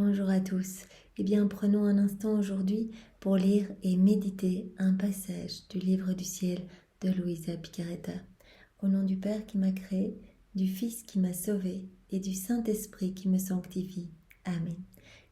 Bonjour à tous. Eh bien, prenons un instant aujourd'hui pour lire et méditer un passage du livre du ciel de Luisa Picaretta. Au nom du Père qui m'a créé, du Fils qui m'a sauvé et du Saint-Esprit qui me sanctifie. Amen.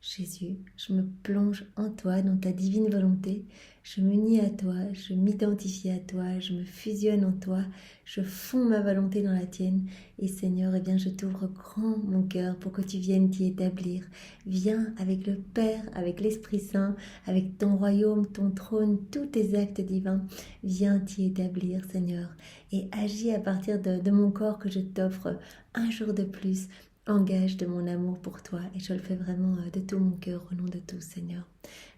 Jésus, je me plonge en toi, dans ta divine volonté. Je m'unis à toi, je m'identifie à toi, je me fusionne en toi, je fonds ma volonté dans la tienne. Et Seigneur, eh bien, je t'ouvre grand mon cœur pour que tu viennes t'y établir. Viens avec le Père, avec l'Esprit Saint, avec ton royaume, ton trône, tous tes actes divins. Viens t'y établir, Seigneur, et agis à partir de mon corps que je t'offre un jour de plus. Engage de mon amour pour toi et je le fais vraiment de tout mon cœur au nom de tous, Seigneur.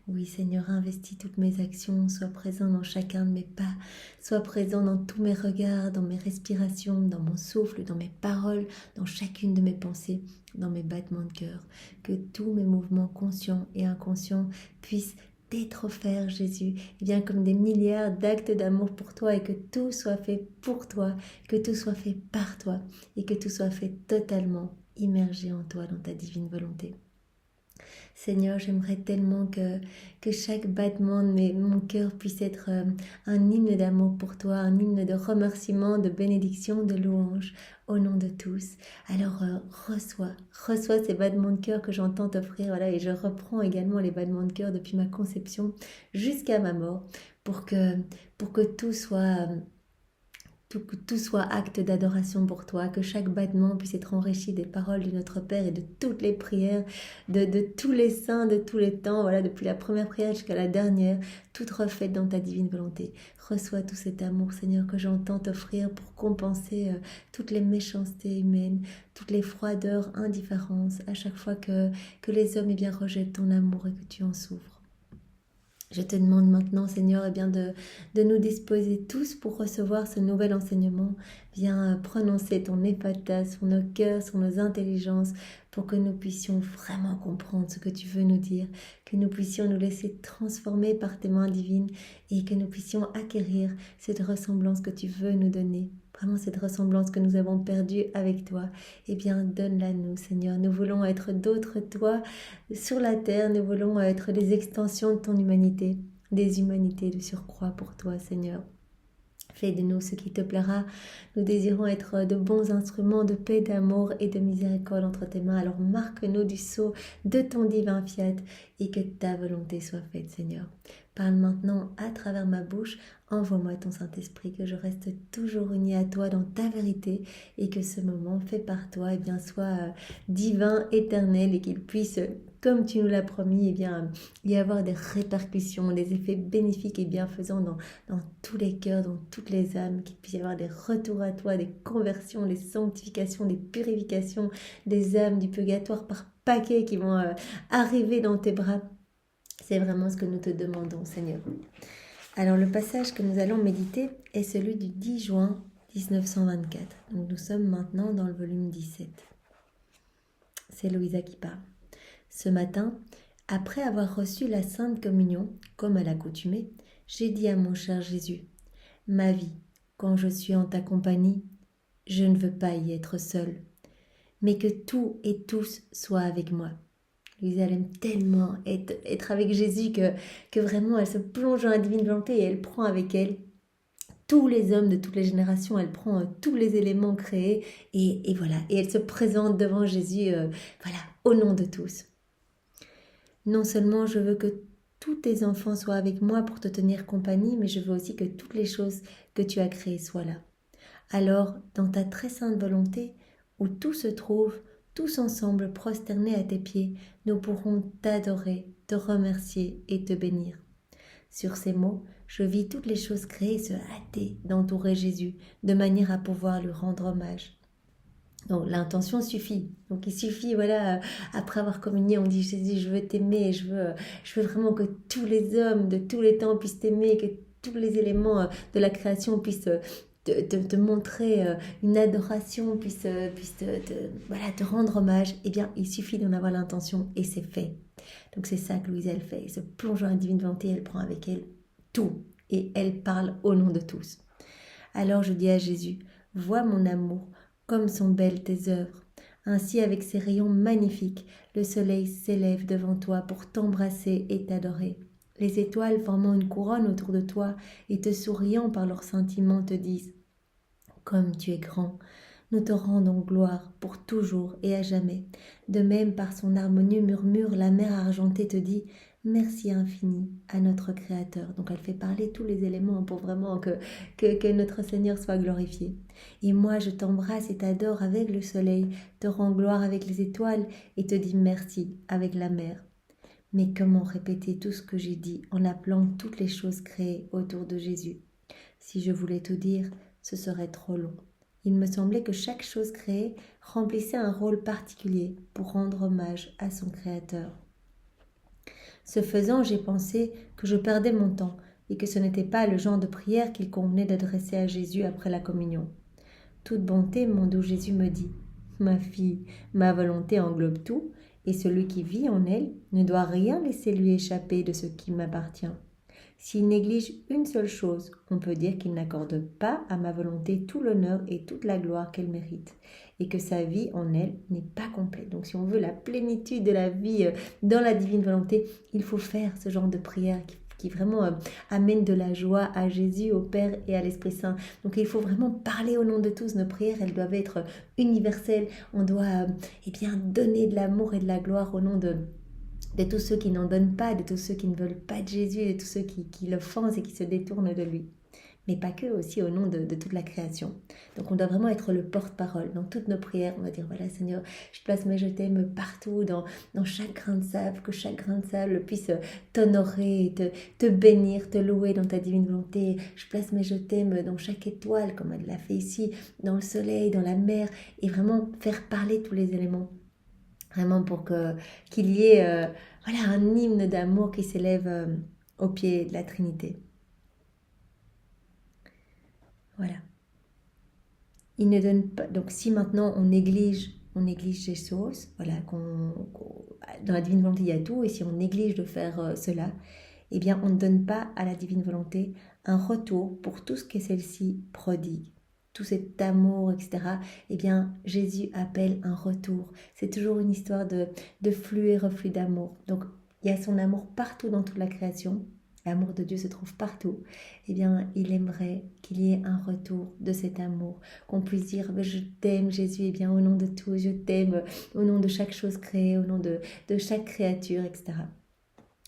Oui, Seigneur, investis toutes mes actions, sois présent dans chacun de mes pas, sois présent dans tous mes regards, dans mes respirations, dans mon souffle, dans mes paroles, dans chacune de mes pensées, dans mes battements de cœur. Que tous mes mouvements conscients et inconscients puissent t'être offert, Jésus, et bien comme des milliards d'actes d'amour pour toi et que tout soit fait pour toi, que tout soit fait par toi et que tout soit fait totalement immergé en toi, dans ta divine volonté. Seigneur, j'aimerais tellement que chaque battement de mon cœur puisse être un hymne d'amour pour toi, un hymne de remerciement, de bénédiction, de louange, au nom de tous. Alors reçois ces battements de cœur que j'entends t'offrir, voilà, et je reprends également les battements de cœur depuis ma conception jusqu'à ma mort, pour que tout soit... que tout soit acte d'adoration pour toi, que chaque battement puisse être enrichi des paroles de notre Père et de toutes les prières, de tous les saints, de tous les temps, voilà, depuis la première prière jusqu'à la dernière, toute refaite dans ta divine volonté. Reçois tout cet amour, Seigneur, que j'entends t'offrir pour compenser toutes les méchancetés humaines, toutes les froideurs, indifférences, à chaque fois que les hommes rejettent ton amour et que tu en souffres. Je te demande maintenant, Seigneur, de nous disposer tous pour recevoir ce nouvel enseignement. Viens prononcer ton ephata sur nos cœurs, sur nos intelligences, pour que nous puissions vraiment comprendre ce que tu veux nous dire, que nous puissions nous laisser transformer par tes mains divines et que nous puissions acquérir cette ressemblance que tu veux nous donner. Vraiment cette ressemblance que nous avons perdue avec toi. Eh bien, donne-la nous, Seigneur. Nous voulons être d'autres toi sur la terre. Nous voulons être des extensions de ton humanité, des humanités de surcroît pour toi, Seigneur. Fais de nous ce qui te plaira. Nous désirons être de bons instruments de paix, d'amour et de miséricorde entre tes mains. Alors marque-nous du sceau de ton divin fiat et que ta volonté soit faite, Seigneur. Parle maintenant à travers ma bouche. Envoie-moi ton Saint-Esprit, que je reste toujours unie à toi dans ta vérité et que ce moment fait par toi soit divin, éternel et qu'il puisse, comme tu nous l'as promis, y avoir des répercussions, des effets bénéfiques et bienfaisants dans tous les cœurs, dans toutes les âmes, qu'il puisse y avoir des retours à toi, des conversions, des sanctifications, des purifications, des âmes du purgatoire par paquets qui vont arriver dans tes bras. C'est vraiment ce que nous te demandons, Seigneur. Alors le passage que nous allons méditer est celui du 10 juin 1924. Donc nous sommes maintenant dans le volume 17. C'est Luisa qui parle. Ce matin, après avoir reçu la Sainte Communion, comme à l'accoutumée, j'ai dit à mon cher Jésus, « Ma vie, quand je suis en ta compagnie, je ne veux pas y être seule, mais que tout et tous soient avec moi. » Luisa, elle aime tellement être avec Jésus que vraiment elle se plonge dans la divine volonté et elle prend avec elle tous les hommes de toutes les générations, elle prend tous les éléments créés et voilà, et elle se présente devant Jésus, au nom de tous. Non seulement je veux que tous tes enfants soient avec moi pour te tenir compagnie, mais je veux aussi que toutes les choses que tu as créées soient là. Alors, dans ta très sainte volonté, où tout se trouve, tous ensemble prosternés à tes pieds, nous pourrons t'adorer, te remercier et te bénir. Sur ces mots, je vis toutes les choses créées se hâter d'entourer Jésus, de manière à pouvoir lui rendre hommage. Donc l'intention suffit. Donc il suffit, après avoir communié, on dit Jésus, je veux t'aimer, je veux vraiment que tous les hommes de tous les temps puissent t'aimer, que tous les éléments de la création puissent te montrer une adoration, puisse te rendre hommage. Eh bien, il suffit d'en avoir l'intention et c'est fait. Donc c'est ça que Louise, elle fait. Elle se plonge dans la divine volonté, elle prend avec elle tout et elle parle au nom de tous. Alors je dis à Jésus, vois mon amour, comme sont belles tes œuvres. Ainsi, avec ses rayons magnifiques, le soleil s'élève devant toi pour t'embrasser et t'adorer. Les étoiles formant une couronne autour de toi et te souriant par leurs sentiments te disent « Comme tu es grand !» Nous te rendons gloire pour toujours et à jamais. De même, par son harmonieux murmure, la mer argentée te dit « Merci infini à notre Créateur ». Donc elle fait parler tous les éléments pour vraiment que notre Seigneur soit glorifié. Et moi, je t'embrasse et t'adore avec le soleil, te rends gloire avec les étoiles et te dis merci avec la mer. Mais comment répéter tout ce que j'ai dit en appelant toutes les choses créées autour de Jésus? Si je voulais tout dire, ce serait trop long. Il me semblait que chaque chose créée remplissait un rôle particulier pour rendre hommage à son Créateur. Ce faisant, j'ai pensé que je perdais mon temps et que ce n'était pas le genre de prière qu'il convenait d'adresser à Jésus après la communion. Toute bonté, mon doux Jésus me dit « Ma fille, ma volonté englobe tout, et celui qui vit en elle ne doit rien laisser lui échapper de ce qui m'appartient. S'il néglige une seule chose, on peut dire qu'il n'accorde pas à ma volonté tout l'honneur et toute la gloire qu'elle mérite, et que sa vie en elle n'est pas complète. » Donc si on veut la plénitude de la vie dans la divine volonté, il faut faire ce genre de prière qui vraiment amène de la joie à Jésus, au Père et à l'Esprit Saint. Donc il faut vraiment parler au nom de tous. Nos prières, elles doivent être universelles. On doit donner de l'amour et de la gloire au nom de tous ceux qui n'en donnent pas, de tous ceux qui ne veulent pas de Jésus, de tous ceux qui l'offensent et qui se détournent de lui. Mais pas que, aussi au nom de toute la création. Donc on doit vraiment être le porte-parole. Dans toutes nos prières, on va dire, voilà Seigneur, je place mes je t'aime partout, dans chaque grain de sable, que chaque grain de sable puisse t'honorer, te bénir, te louer dans ta divine volonté. Je place mes je t'aime dans chaque étoile, comme elle l'a fait ici, dans le soleil, dans la mer, et vraiment faire parler tous les éléments. Vraiment pour qu'il y ait un hymne d'amour qui s'élève au pied de la Trinité. Voilà. Il ne donne pas. Donc si maintenant on néglige ces choses, voilà, dans la divine volonté il y a tout, et si on néglige de faire cela, eh bien on ne donne pas à la divine volonté un retour pour tout ce que celle-ci prodigue. Tout cet amour, etc., eh bien, Jésus appelle un retour. C'est toujours une histoire de flux et reflux d'amour. Donc, il y a son amour partout dans toute la création. L'amour de Dieu se trouve partout. Eh bien, il aimerait qu'il y ait un retour de cet amour. Qu'on puisse dire, je t'aime Jésus, eh bien, au nom de tout, je t'aime, au nom de chaque chose créée, au nom de chaque créature, etc.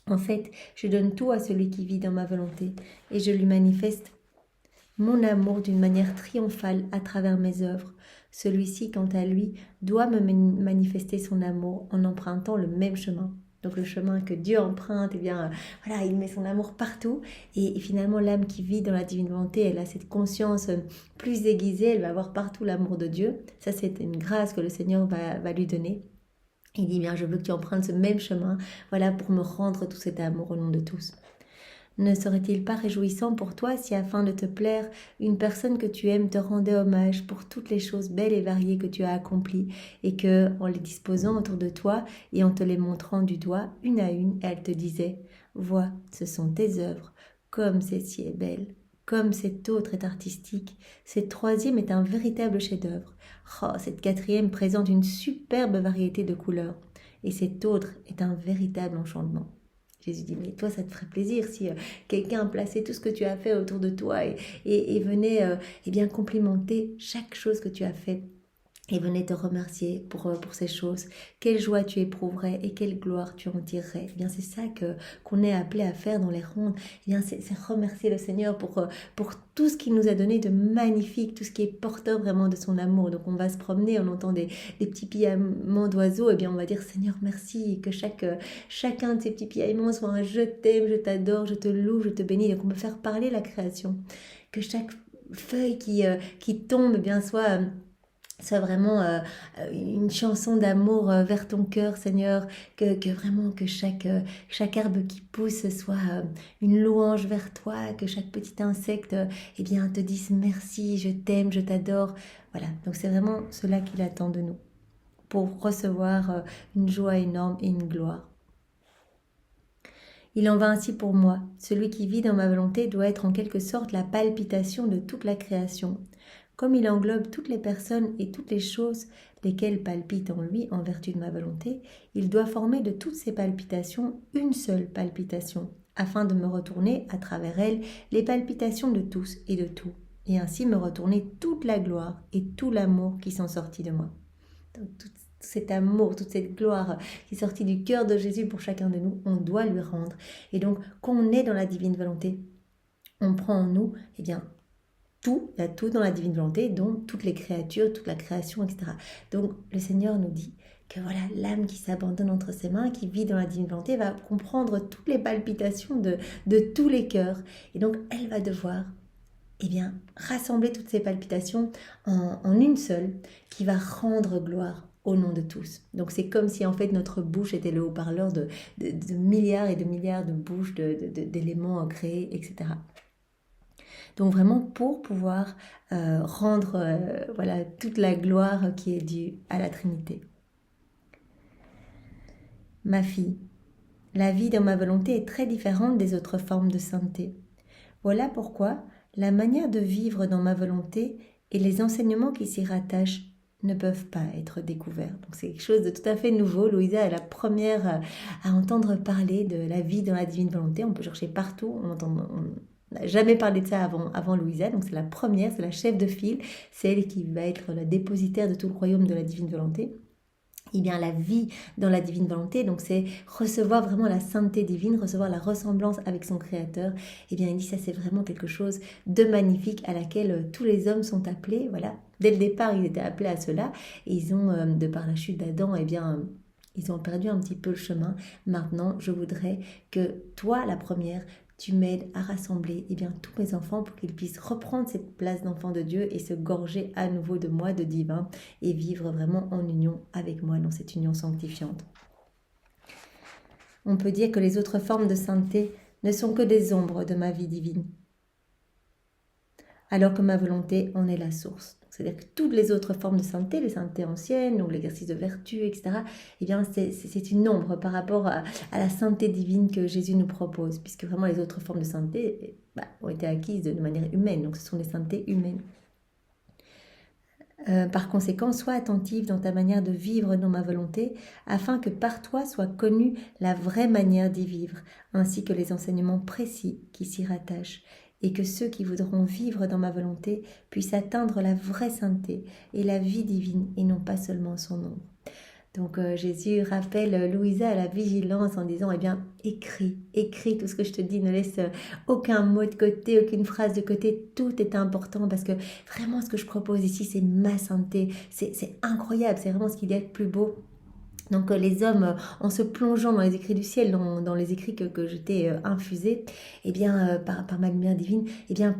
En fait, je donne tout à celui qui vit dans ma volonté et je lui manifeste mon amour d'une manière triomphale à travers mes œuvres. Celui-ci, quant à lui, doit me manifester son amour en empruntant le même chemin. Donc le chemin que Dieu emprunte, eh bien, il met son amour partout. Et finalement, l'âme qui vit dans la divine volonté, elle a cette conscience plus aiguisée, elle va avoir partout l'amour de Dieu. Ça, c'est une grâce que le Seigneur va lui donner. Il dit, bien, je veux que tu empruntes ce même chemin, pour me rendre tout cet amour au nom de tous. Ne serait-il pas réjouissant pour toi si, afin de te plaire, une personne que tu aimes te rendait hommage pour toutes les choses belles et variées que tu as accomplies, et que, en les disposant autour de toi et en te les montrant du doigt, une à une, elle te disait « Vois, ce sont tes œuvres, comme celle-ci est belle, comme cette autre est artistique, cette troisième est un véritable chef-d'œuvre, cette quatrième présente une superbe variété de couleurs, et cette autre est un véritable enchantement. » Jésus dit, mais toi, ça te ferait plaisir si quelqu'un plaçait tout ce que tu as fait autour de toi et venait complimenter chaque chose que tu as fait et venait te remercier pour ces choses. Quelle joie tu éprouverais et quelle gloire tu en tirerais. Eh bien, c'est ça qu'on est appelé à faire dans les rondes. Eh bien, c'est remercier le Seigneur pour tout ce qu'il nous a donné de magnifique, tout ce qui est porteur vraiment de son amour. Donc, on va se promener, on entend des petits piaillements d'oiseaux. Eh bien, on va dire, Seigneur, merci. Que chacun de ces petits piaillements soit un je t'aime, je t'adore, je te loue, je te bénis. Donc, on peut faire parler la création. Que chaque feuille qui tombe, eh bien, soit vraiment une chanson d'amour vers ton cœur, Seigneur, que vraiment que chaque herbe qui pousse soit une louange vers toi, que chaque petit insecte te dise merci, je t'aime, je t'adore. Voilà, donc c'est vraiment cela qu'il attend de nous pour recevoir une joie énorme et une gloire. Il en va ainsi pour moi. Celui qui vit dans ma volonté doit être en quelque sorte la palpitation de toute la création. Comme il englobe toutes les personnes et toutes les choses, lesquelles palpitent en lui en vertu de ma volonté, il doit former de toutes ces palpitations une seule palpitation, afin de me retourner à travers elles les palpitations de tous et de tout, et ainsi me retourner toute la gloire et tout l'amour qui sont sortis de moi. Donc, tout cet amour, toute cette gloire qui est sortie du cœur de Jésus pour chacun de nous, on doit lui rendre. Et donc, quand on est dans la divine volonté, on prend en nous, eh bien, tout, il y a tout dans la divine volonté, dont toutes les créatures, toute la création, etc. Donc, le Seigneur nous dit que voilà, l'âme qui s'abandonne entre ses mains, qui vit dans la divine volonté, va comprendre toutes les palpitations de tous les cœurs. Et donc, elle va devoir rassembler toutes ces palpitations en une seule, qui va rendre gloire au nom de tous. Donc c'est comme si en fait notre bouche était le haut-parleur de milliards et de milliards de bouches, d'éléments créés, etc. Donc vraiment pour pouvoir rendre toute la gloire qui est due à la Trinité. Ma fille, la vie dans ma volonté est très différente des autres formes de sainteté. Voilà pourquoi la manière de vivre dans ma volonté et les enseignements qui s'y rattachent ne peuvent pas être découverts. Donc c'est quelque chose de tout à fait nouveau. Louisa est la première à entendre parler de la vie dans la divine volonté. On peut chercher partout, on n'a jamais parlé de ça avant Louisa, donc c'est la première, c'est la chef de file, c'est elle qui va être la dépositaire de tout le royaume de la divine volonté. Eh bien, la vie dans la divine volonté, donc c'est recevoir vraiment la sainteté divine, recevoir la ressemblance avec son Créateur. Eh bien, il dit ça, c'est vraiment quelque chose de magnifique à laquelle tous les hommes sont appelés. Voilà, dès le départ, ils étaient appelés à cela. Et ils ont, de par la chute d'Adam, ils ont perdu un petit peu le chemin. Maintenant, je voudrais que toi, la première, tu m'aides à rassembler tous mes enfants pour qu'ils puissent reprendre cette place d'enfant de Dieu et se gorger à nouveau de moi, de divin, et vivre vraiment en union avec moi dans cette union sanctifiante. On peut dire que les autres formes de sainteté ne sont que des ombres de ma vie divine, alors que ma volonté en est la source. C'est-à-dire que toutes les autres formes de sainteté, les saintetés anciennes, donc l'exercice de vertu, etc., c'est une ombre par rapport à la sainteté divine que Jésus nous propose, puisque vraiment les autres formes de sainteté ont été acquises de manière humaine, donc ce sont des saintetés humaines. Par conséquent, sois attentive dans ta manière de vivre dans ma volonté, afin que par toi soit connue la vraie manière d'y vivre, ainsi que les enseignements précis qui s'y rattachent, et que ceux qui voudront vivre dans ma volonté puissent atteindre la vraie sainteté et la vie divine, et non pas seulement son ombre. Donc Jésus rappelle Louisa à la vigilance en disant, écris tout ce que je te dis, ne laisse aucun mot de côté, aucune phrase de côté, tout est important, parce que vraiment ce que je propose ici, c'est ma sainteté, c'est incroyable, c'est vraiment ce qu'il y a de plus beau. Donc les hommes, en se plongeant dans les écrits du ciel, dans les écrits que je t'ai infusés, par ma lumière divine,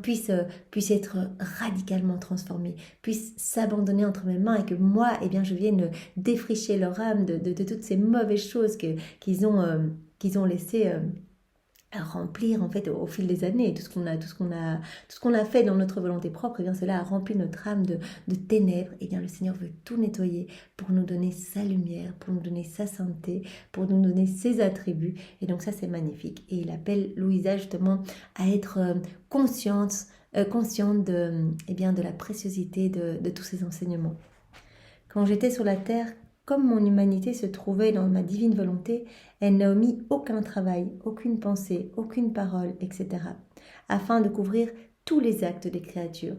puissent être radicalement transformés, puissent s'abandonner entre mes mains, et que moi, je vienne défricher leur âme de toutes ces mauvaises choses qu'ils ont laissées à remplir en fait au fil des années. Tout ce qu'on a fait dans notre volonté propre, cela a rempli notre âme de ténèbres. Le Seigneur veut tout nettoyer pour nous donner sa lumière, pour nous donner sa sainteté, pour nous donner ses attributs. Et donc ça, c'est magnifique. Et il appelle Louisa justement à être consciente de la préciosité de tous ces enseignements. Quand j'étais sur la terre, comme mon humanité se trouvait dans ma divine volonté, elle n'a omis aucun travail, aucune pensée, aucune parole, etc., afin de couvrir tous les actes des créatures.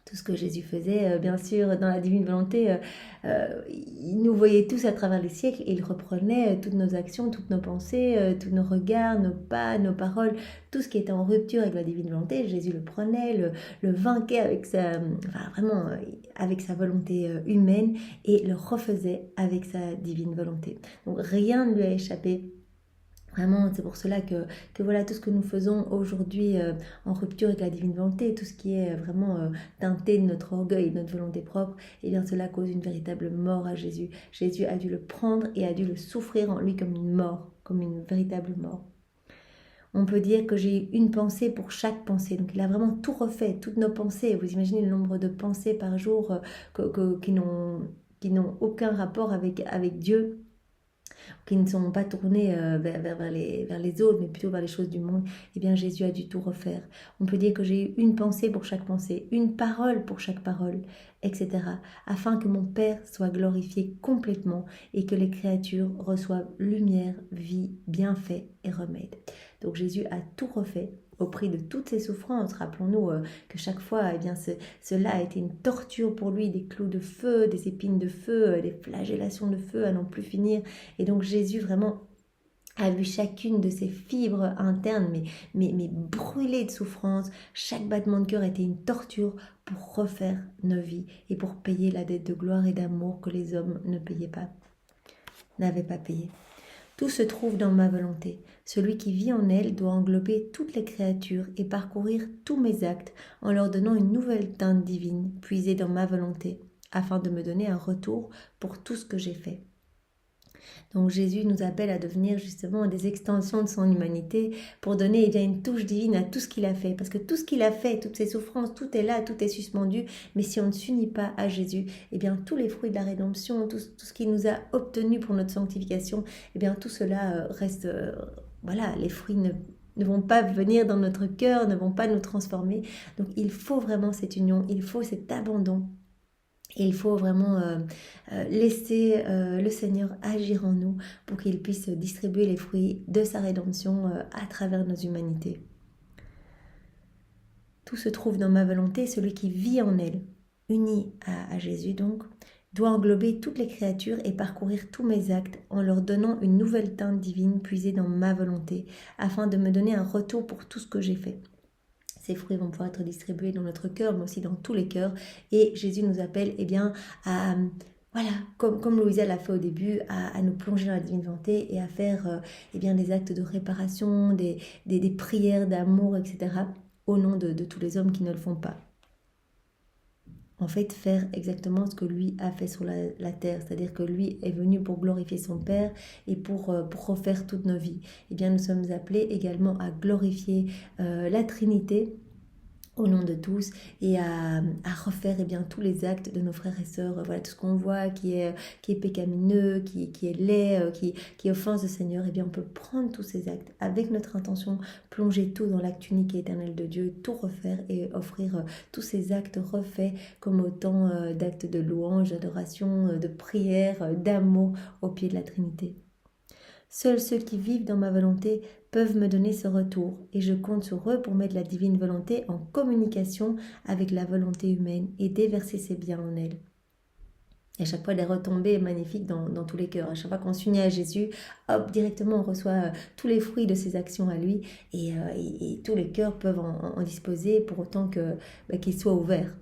Tout ce que Jésus faisait, bien sûr, dans la divine volonté, il nous voyait tous à travers les siècles, et il reprenait toutes nos actions, toutes nos pensées, tous nos regards, nos pas, nos paroles, tout ce qui était en rupture avec la divine volonté. Jésus le prenait, le vainquait avec sa volonté humaine, et le refaisait avec sa divine volonté. Donc rien ne lui a échappé. Vraiment, c'est pour cela que voilà, tout ce que nous faisons aujourd'hui en rupture avec la divine volonté, tout ce qui est vraiment teinté de notre orgueil, de notre volonté propre, cela cause une véritable mort à Jésus. Jésus a dû le prendre et a dû le souffrir en lui comme une mort, comme une véritable mort. On peut dire que j'ai une pensée pour chaque pensée. Donc il a vraiment tout refait, toutes nos pensées. Vous imaginez le nombre de pensées par jour qui n'ont aucun rapport avec Dieu. qui ne sont pas tournés vers les autres, mais plutôt vers les choses du monde, eh bien Jésus a dû tout refaire. On peut dire que j'ai eu une pensée pour chaque pensée, une parole pour chaque parole, etc. Afin que mon Père soit glorifié complètement et que les créatures reçoivent lumière, vie, bienfait et remède. Donc Jésus a tout refait au prix de toutes ses souffrances. Rappelons-nous que chaque fois, eh bien, cela a été une torture pour lui, des clous de feu, des épines de feu, des flagellations de feu à n'en plus finir. Et donc Jésus vraiment a vu chacune de ses fibres internes mais brûlées de souffrance. Chaque battement de cœur était une torture pour refaire nos vies et pour payer la dette de gloire et d'amour que les hommes ne payaient pas, n'avaient pas payé. Tout se trouve dans ma volonté. Celui qui vit en elle doit englober toutes les créatures et parcourir tous mes actes en leur donnant une nouvelle teinte divine, puisée dans ma volonté, afin de me donner un retour pour tout ce que j'ai fait. Donc Jésus nous appelle à devenir justement des extensions de son humanité pour donner une touche divine à tout ce qu'il a fait. Parce que tout ce qu'il a fait, toutes ses souffrances, tout est là, tout est suspendu. Mais si on ne s'unit pas à Jésus, tous les fruits de la rédemption, tout ce qu'il nous a obtenu pour notre sanctification, tout cela reste... les fruits ne vont pas venir dans notre cœur, ne vont pas nous transformer. Donc il faut vraiment cette union, il faut cet abandon. Et il faut vraiment laisser le Seigneur agir en nous pour qu'il puisse distribuer les fruits de sa rédemption à travers nos humanités. Tout se trouve dans ma volonté, celui qui vit en elle, uni à Jésus donc, doit englober toutes les créatures et parcourir tous mes actes en leur donnant une nouvelle teinte divine puisée dans ma volonté, afin de me donner un retour pour tout ce que j'ai fait. Ces fruits vont pouvoir être distribués dans notre cœur, mais aussi dans tous les cœurs. Et Jésus nous appelle à, comme Louisa l'a fait au début, à nous plonger dans la divine volonté et à faire des actes de réparation, des prières d'amour, etc. au nom de tous les hommes qui ne le font pas. En fait, faire exactement ce que lui a fait sur la terre, c'est-à-dire que lui est venu pour glorifier son Père et pour refaire toutes nos vies. Nous sommes appelés également à glorifier la Trinité au nom de tous et à refaire tous les actes de nos frères et sœurs, tout ce qu'on voit qui est pécamineux, qui est laid, qui offense le Seigneur, on peut prendre tous ces actes avec notre intention, plonger tout dans l'acte unique et éternel de Dieu, tout refaire et offrir tous ces actes refaits comme autant d'actes de louange, d'adoration, de prière, d'amour au pied de la Trinité. Seuls ceux qui vivent dans ma volonté peuvent me donner ce retour et je compte sur eux pour mettre la divine volonté en communication avec la volonté humaine et déverser ses biens en elle. Et à chaque fois des retombées magnifiques dans tous les cœurs. À chaque fois qu'on s'unit à Jésus, hop, directement on reçoit tous les fruits de ses actions à lui et tous les cœurs peuvent en disposer pour autant qu'ils soient ouverts.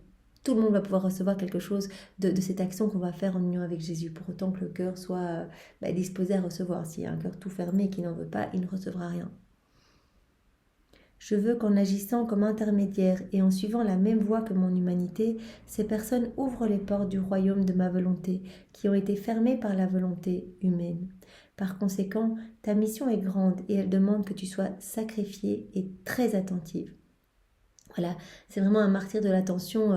Tout le monde va pouvoir recevoir quelque chose de cette action qu'on va faire en union avec Jésus, pour autant que le cœur soit disposé à recevoir. S'il y a un cœur tout fermé qui n'en veut pas, il ne recevra rien. Je veux qu'en agissant comme intermédiaire et en suivant la même voie que mon humanité, ces personnes ouvrent les portes du royaume de ma volonté, qui ont été fermées par la volonté humaine. Par conséquent, ta mission est grande et elle demande que tu sois sacrifiée et très attentive. Voilà, c'est vraiment un martyr de l'attention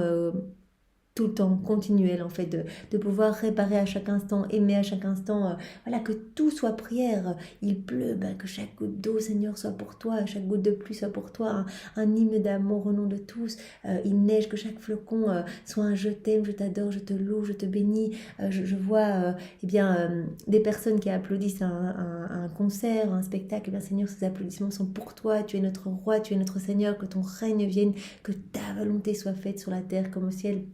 tout le temps, continuel en fait, de pouvoir réparer à chaque instant, aimer à chaque instant, que tout soit prière. Il pleut, que chaque goutte d'eau, Seigneur, soit pour toi, chaque goutte de pluie soit pour toi, un hymne d'amour au nom de tous. Il neige, que chaque flocon soit un je t'aime, je t'adore, je te loue, je te bénis. Je vois des personnes qui applaudissent un concert, un spectacle. Seigneur, ces applaudissements sont pour toi, tu es notre roi, tu es notre Seigneur, que ton règne vienne, que ta volonté soit faite sur la terre comme au ciel.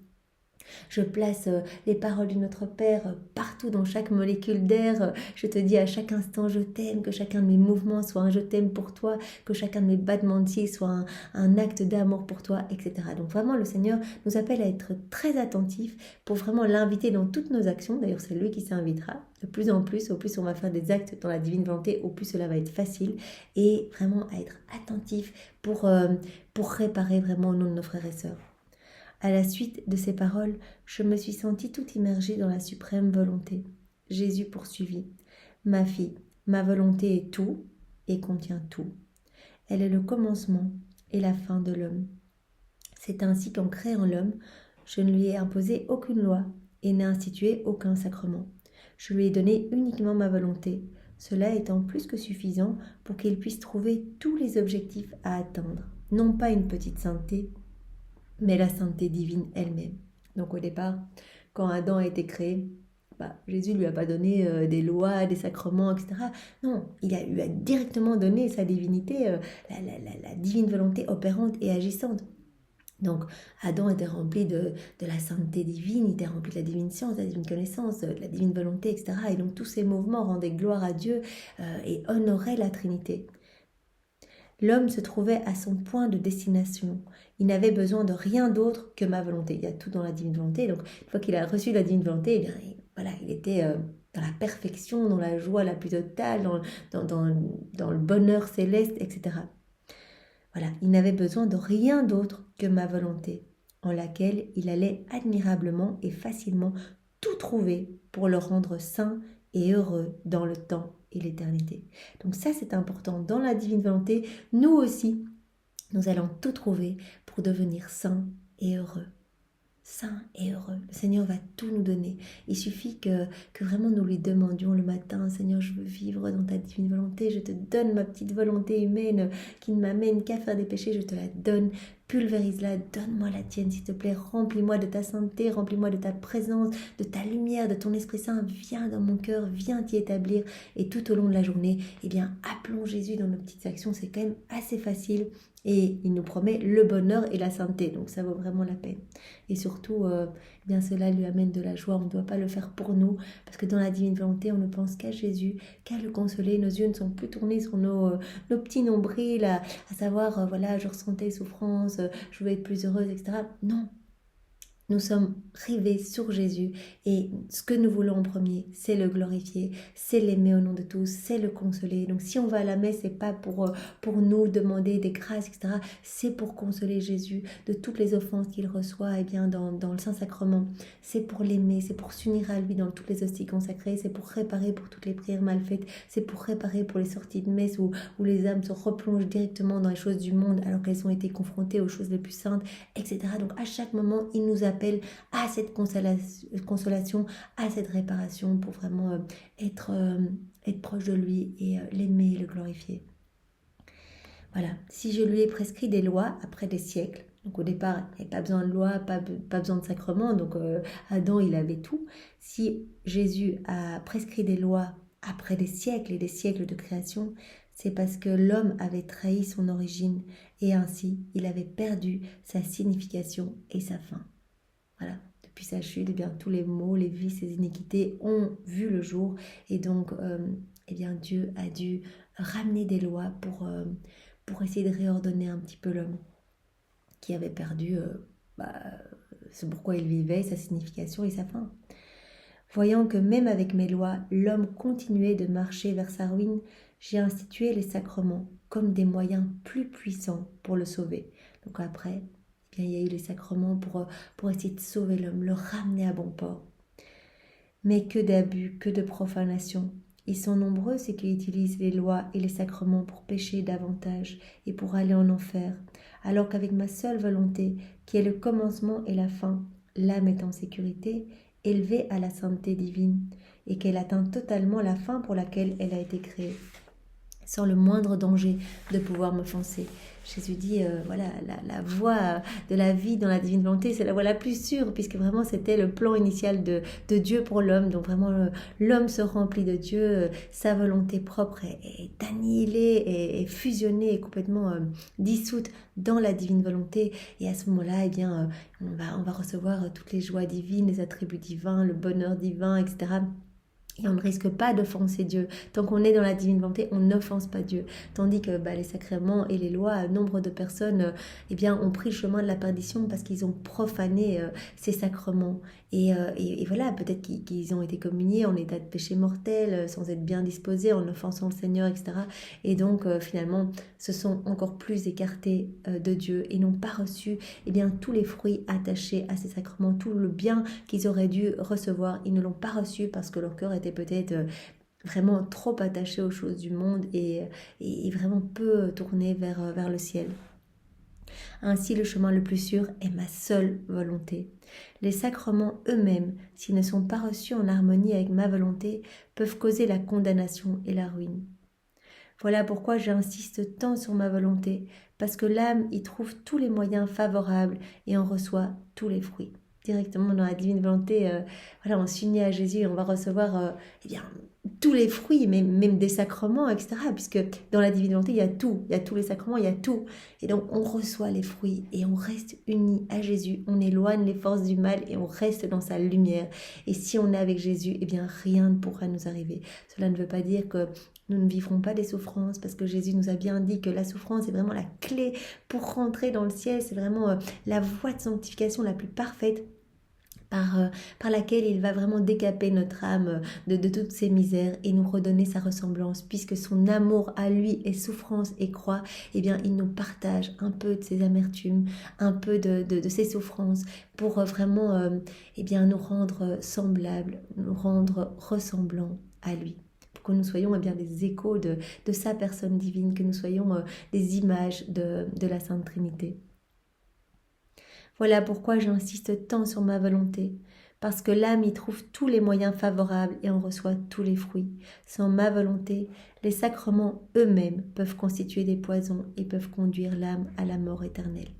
Je place les paroles de notre Père partout dans chaque molécule d'air. Je te dis à chaque instant je t'aime, que chacun de mes mouvements soit un je t'aime pour toi, que chacun de mes battements de cils soit un acte d'amour pour toi, etc. Donc vraiment le Seigneur nous appelle à être très attentifs pour vraiment l'inviter dans toutes nos actions. D'ailleurs c'est lui qui s'invitera de plus en plus. Au plus on va faire des actes dans la divine volonté, au plus cela va être facile. Et vraiment à être attentif pour réparer vraiment au nom de nos frères et sœurs. À la suite de ces paroles, je me suis sentie tout immergée dans la suprême volonté. Jésus poursuivit. Ma fille, ma volonté est tout et contient tout. Elle est le commencement et la fin de l'homme. C'est ainsi qu'en créant l'homme, je ne lui ai imposé aucune loi et n'ai institué aucun sacrement. Je lui ai donné uniquement ma volonté, cela étant plus que suffisant pour qu'il puisse trouver tous les objectifs à atteindre, non pas une petite sainteté, mais la sainteté divine elle-même. Donc au départ, quand Adam a été créé, Jésus ne lui a pas donné des lois, des sacrements, etc. Non, lui a directement donné sa divinité, la divine volonté opérante et agissante. Donc Adam était rempli de la sainteté divine, il était rempli de la divine science, de la divine connaissance, de la divine volonté, etc. Et donc tous ces mouvements rendaient gloire à Dieu et honoraient la Trinité. L'homme se trouvait à son point de destination. Il n'avait besoin de rien d'autre que ma volonté. Il y a tout dans la divine volonté. Donc, une fois qu'il a reçu la divine volonté, il était dans la perfection, dans la joie la plus totale, dans le bonheur céleste, etc. Voilà, il n'avait besoin de rien d'autre que ma volonté, en laquelle il allait admirablement et facilement tout trouver pour le rendre saint et heureux dans le temps et l'éternité. Donc ça, c'est important. Dans la divine volonté, nous aussi, nous allons tout trouver pour devenir saints et heureux. Saint et heureux. Le Seigneur va tout nous donner. Il suffit que vraiment nous lui demandions le matin, Seigneur, je veux vivre dans ta divine volonté, je te donne ma petite volonté humaine qui ne m'amène qu'à faire des péchés, je te la donne. Pulvérise-la, donne-moi la tienne, s'il te plaît, remplis-moi de ta sainteté, remplis-moi de ta présence, de ta lumière, de ton Esprit Saint, viens dans mon cœur, viens t'y établir. Et tout au long de la journée, appelons Jésus dans nos petites actions, c'est quand même assez facile et il nous promet le bonheur et la sainteté, donc ça vaut vraiment la peine. Et surtout, cela lui amène de la joie, on ne doit pas le faire pour nous, parce que dans la divine volonté, on ne pense qu'à Jésus, qu'à le consoler, nos yeux ne sont plus tournés sur nos petits nombrils, à savoir, je ressentais souffrance, je veux être plus heureuse, etc. Non, nous sommes rivés sur Jésus et ce que nous voulons en premier, c'est le glorifier, c'est l'aimer au nom de tous, c'est le consoler. Donc si on va à la messe, c'est pas pour nous demander des grâces, etc. C'est pour consoler Jésus de toutes les offenses qu'il reçoit dans le Saint-Sacrement. C'est pour l'aimer, c'est pour s'unir à lui dans toutes les hosties consacrées, c'est pour réparer pour toutes les prières mal faites, c'est pour réparer pour les sorties de messe où les âmes se replongent directement dans les choses du monde alors qu'elles ont été confrontées aux choses les plus saintes, etc. Donc à chaque moment, il nous appelle à cette consolation, à cette réparation pour vraiment être proche de lui et l'aimer et le glorifier. Voilà, si je lui ai prescrit des lois après des siècles, donc au départ, il n'y avait pas besoin de loi, pas besoin de sacrement, donc Adam, il avait tout. Si Jésus a prescrit des lois après des siècles et des siècles de création, c'est parce que l'homme avait trahi son origine et ainsi, il avait perdu sa signification et sa fin. Voilà, depuis sa chute, tous les maux, les vices, les iniquités ont vu le jour et donc Dieu a dû ramener des lois pour essayer de réordonner un petit peu l'homme qui avait perdu ce pourquoi il vivait, sa signification et sa fin. Voyant que même avec mes lois, l'homme continuait de marcher vers sa ruine, j'ai institué les sacrements comme des moyens plus puissants pour le sauver. Donc après, il y a eu les sacrements pour essayer de sauver l'homme, le ramener à bon port. Mais que d'abus, que de profanation. Ils sont nombreux ceux qui utilisent les lois et les sacrements pour pécher davantage et pour aller en enfer, alors qu'avec ma seule volonté, qui est le commencement et la fin, l'âme est en sécurité, élevée à la sainteté divine, et qu'elle atteint totalement la fin pour laquelle elle a été créée, sans le moindre danger de pouvoir m'offenser. Jésus dit, la voie de la vie dans la divine volonté, c'est la voie la plus sûre, puisque vraiment c'était le plan initial de Dieu pour l'homme. Donc vraiment, l'homme se remplit de Dieu, sa volonté propre est annihilée, est fusionnée, est complètement dissoute dans la divine volonté. Et à ce moment-là, on va recevoir toutes les joies divines, les attributs divins, le bonheur divin, etc. Et on ne risque pas d'offenser Dieu. Tant qu'on est dans la divine volonté, on n'offense pas Dieu. Tandis que les sacrements et les lois, nombre de personnes ont pris le chemin de la perdition parce qu'ils ont profané ces sacrements. Et voilà, peut-être qu'ils ont été communiés en état de péché mortel, sans être bien disposés, en offensant le Seigneur, etc. Et donc, finalement, se sont encore plus écartés de Dieu et n'ont pas reçu tous les fruits attachés à ces sacrements, tout le bien qu'ils auraient dû recevoir. Ils ne l'ont pas reçu parce que leur cœur était peut-être vraiment trop attaché aux choses du monde et vraiment peu tourné vers le ciel. Ainsi, le chemin le plus sûr est ma seule volonté. Les sacrements eux-mêmes, s'ils ne sont pas reçus en harmonie avec ma volonté, peuvent causer la condamnation et la ruine. Voilà pourquoi j'insiste tant sur ma volonté, parce que l'âme y trouve tous les moyens favorables et en reçoit tous les fruits. Directement dans la divine volonté, voilà, on s'unit à Jésus et on va recevoir eh bien, tous les fruits, même des sacrements, etc. Puisque dans la divine volonté, il y a tous les sacrements, il y a tout. Et donc on reçoit les fruits et on reste unis à Jésus, on éloigne les forces du mal et on reste dans sa lumière. Et si on est avec Jésus, eh bien rien ne pourra nous arriver. Cela ne veut pas dire que nous ne vivrons pas des souffrances, parce que Jésus nous a bien dit que la souffrance est vraiment la clé pour rentrer dans le ciel. C'est vraiment la voie de sanctification la plus parfaite par laquelle il va vraiment décaper notre âme de toutes ses misères et nous redonner sa ressemblance, puisque son amour à lui est souffrance et croix. Eh bien il nous partage un peu de ses amertumes, un peu de ses souffrances, pour vraiment eh bien, nous rendre semblables, nous rendre ressemblants à lui, pour que nous soyons eh bien, des échos de sa personne divine, que nous soyons des images de la Sainte Trinité. Voilà pourquoi j'insiste tant sur ma volonté, parce que l'âme y trouve tous les moyens favorables et en reçoit tous les fruits. Sans ma volonté, les sacrements eux-mêmes peuvent constituer des poisons et peuvent conduire l'âme à la mort éternelle.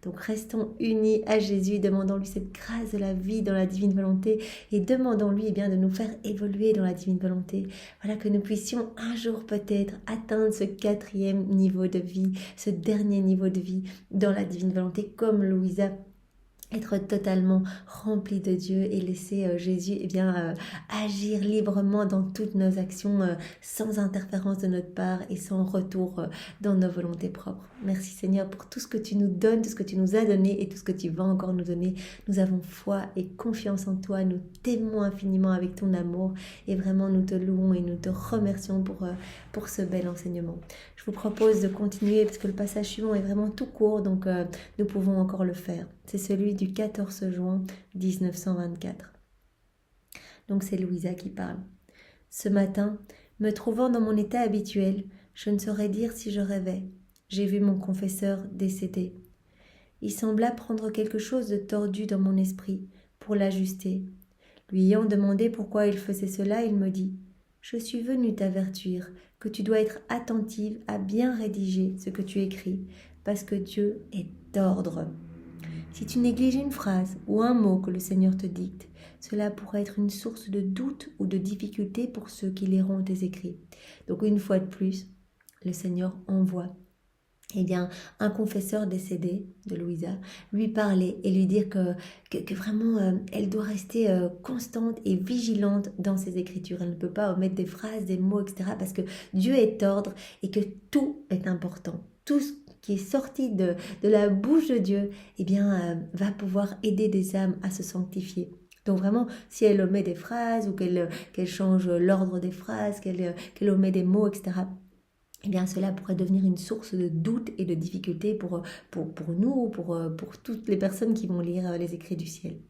Donc restons unis à Jésus, demandons-lui cette grâce de la vie dans la divine volonté et demandons-lui eh bien, de nous faire évoluer dans la divine volonté. Voilà, que nous puissions un jour peut-être atteindre ce 4e niveau de vie, ce dernier niveau de vie dans la divine volonté, comme Louisa, être totalement rempli de Dieu et laisser Jésus eh bien, agir librement dans toutes nos actions sans interférence de notre part et sans retour dans nos volontés propres. Merci Seigneur pour tout ce que tu nous donnes, tout ce que tu nous as donné et tout ce que tu vas encore nous donner. Nous avons foi et confiance en toi, nous t'aimons infiniment avec ton amour et vraiment nous te louons et nous te remercions pour ce bel enseignement. Je vous propose de continuer parce que le passage suivant est vraiment tout court, donc nous pouvons encore le faire. C'est celui du 14 juin 1924. Donc c'est Louisa qui parle. Ce matin, me trouvant dans mon état habituel, je ne saurais dire si je rêvais. J'ai vu mon confesseur décédé. Il sembla prendre quelque chose de tordu dans mon esprit pour l'ajuster. Lui ayant demandé pourquoi il faisait cela, il me dit « Je suis venu t'avertir que tu dois être attentive à bien rédiger ce que tu écris, parce que Dieu est d'ordre. Si tu négliges une phrase ou un mot que le Seigneur te dicte, cela pourrait être une source de doute ou de difficulté pour ceux qui liront tes écrits. » Donc une fois de plus, le Seigneur envoie eh bien, un confesseur décédé de Louisa, lui parler et lui dire que vraiment elle doit rester constante et vigilante dans ses écritures. Elle ne peut pas omettre des phrases, des mots, etc. parce que Dieu est ordre et que tout est important. Tout ce qui est sorti de la bouche de Dieu eh bien, va pouvoir aider des âmes à se sanctifier. Donc vraiment, si elle omet des phrases ou qu'elle change l'ordre des phrases, qu'elle omet des mots, etc., eh bien cela pourrait devenir une source de doute et de difficulté pour nous, pour toutes les personnes qui vont lire les écrits du ciel.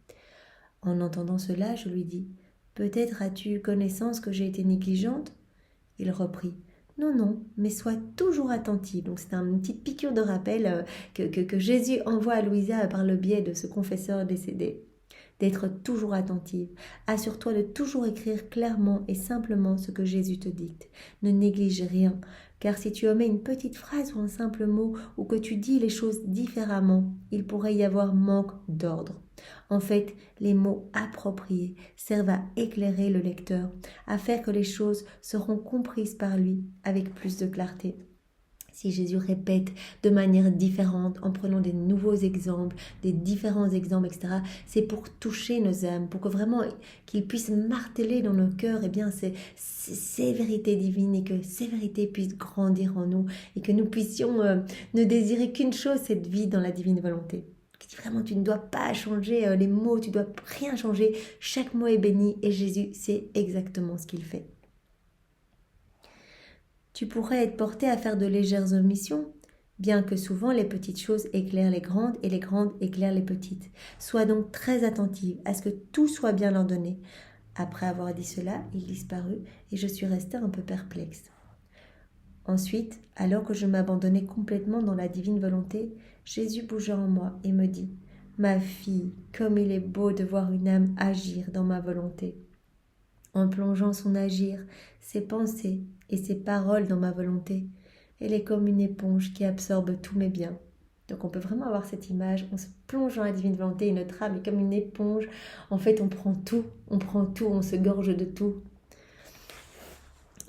En entendant cela, je lui dis « Peut-être as-tu eu connaissance que j'ai été négligente ?» Il reprit « Non, non, mais sois toujours attentive. » Donc c'est une petite piqûre de rappel que Jésus envoie à Louisa par le biais de ce confesseur décédé. D'être toujours attentive. Assure-toi de toujours écrire clairement et simplement ce que Jésus te dicte. Ne néglige rien, car si tu omets une petite phrase ou un simple mot, ou que tu dis les choses différemment, il pourrait y avoir manque d'ordre. En fait, les mots appropriés servent à éclairer le lecteur, à faire que les choses seront comprises par lui avec plus de clarté. Si Jésus répète de manière différente, en prenant des nouveaux exemples, des différents exemples, etc., c'est pour toucher nos âmes, pour que vraiment qu'il puisse marteler dans nos cœurs eh bien, ces vérités divines et que ces vérités puissent grandir en nous et que nous puissions ne désirer qu'une chose, cette vie dans la divine volonté. Vraiment, tu ne dois pas changer les mots, tu ne dois rien changer. Chaque mot est béni et Jésus sait exactement ce qu'il fait. Tu pourrais être porté à faire de légères omissions, bien que souvent les petites choses éclairent les grandes et les grandes éclairent les petites. Sois donc très attentive à ce que tout soit bien ordonné. Après avoir dit cela, il disparut et je suis restée un peu perplexe. Ensuite, alors que je m'abandonnais complètement dans la divine volonté, Jésus bougea en moi et me dit « Ma fille, comme il est beau de voir une âme agir dans ma volonté. » En plongeant son agir, ses pensées et ses paroles dans ma volonté, elle est comme une éponge qui absorbe tous mes biens. Donc on peut vraiment avoir cette image, on se plonge dans la divine volonté et notre âme est comme une éponge. En fait, on prend tout, on se gorge de tout.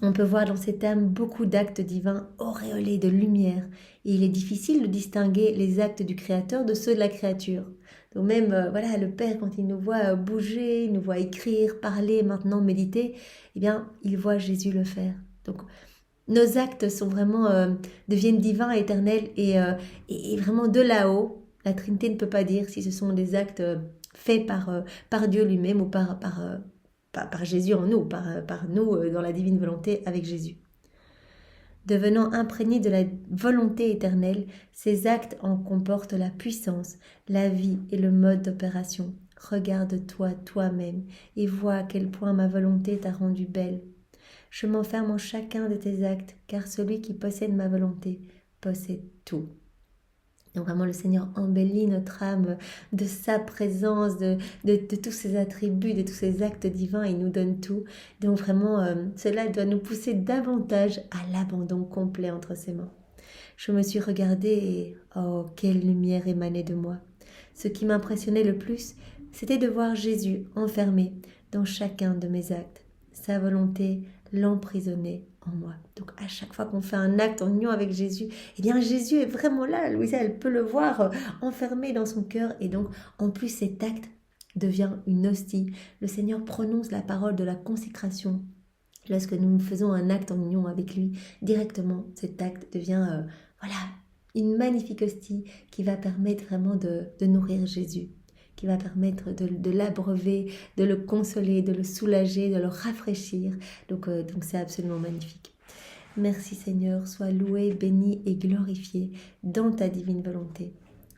On peut voir dans cette âme beaucoup d'actes divins auréolés de lumière, et il est difficile de distinguer les actes du Créateur de ceux de la créature. Donc même, voilà, le Père, quand il nous voit bouger, il nous voit écrire, parler, maintenant méditer, eh bien, il voit Jésus le faire. Donc, nos actes sont vraiment, deviennent divins, éternels, et vraiment de là-haut, la Trinité ne peut pas dire si ce sont des actes faits par Dieu lui-même ou par Jésus en nous, par nous dans la divine volonté avec Jésus. Devenant imprégnés de la volonté éternelle, ces actes en comportent la puissance, la vie et le mode d'opération. Regarde-toi toi-même et vois à quel point ma volonté t'a rendue belle. Je m'enferme en chacun de tes actes, car celui qui possède ma volonté possède tout. Donc vraiment le Seigneur embellit notre âme de sa présence, de tous ses attributs, de tous ses actes divins, il nous donne tout. Donc vraiment cela doit nous pousser davantage à l'abandon complet entre ses mains. Je me suis regardée et oh quelle lumière émanait de moi. Ce qui m'impressionnait le plus, c'était de voir Jésus enfermé dans chacun de mes actes. Sa volonté l'emprisonnait en moi. Donc à chaque fois qu'on fait un acte en union avec Jésus, eh bien Jésus est vraiment là. Louisa, elle peut le voir enfermé dans son cœur. Et donc en plus cet acte devient une hostie. Le Seigneur prononce la parole de la consécration. Lorsque nous faisons un acte en union avec lui, directement cet acte devient une magnifique hostie qui va permettre vraiment de nourrir Jésus, qui va permettre de l'abreuver, de le consoler, de le soulager, de le rafraîchir. Donc c'est absolument magnifique. Merci Seigneur, sois loué, béni et glorifié dans ta divine volonté,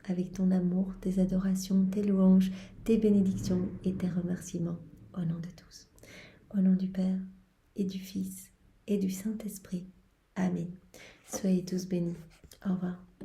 avec ton amour, tes adorations, tes louanges, tes bénédictions et tes remerciements, au nom de tous. Au nom du Père et du Fils et du Saint-Esprit. Amen. Soyez tous bénis. Au revoir.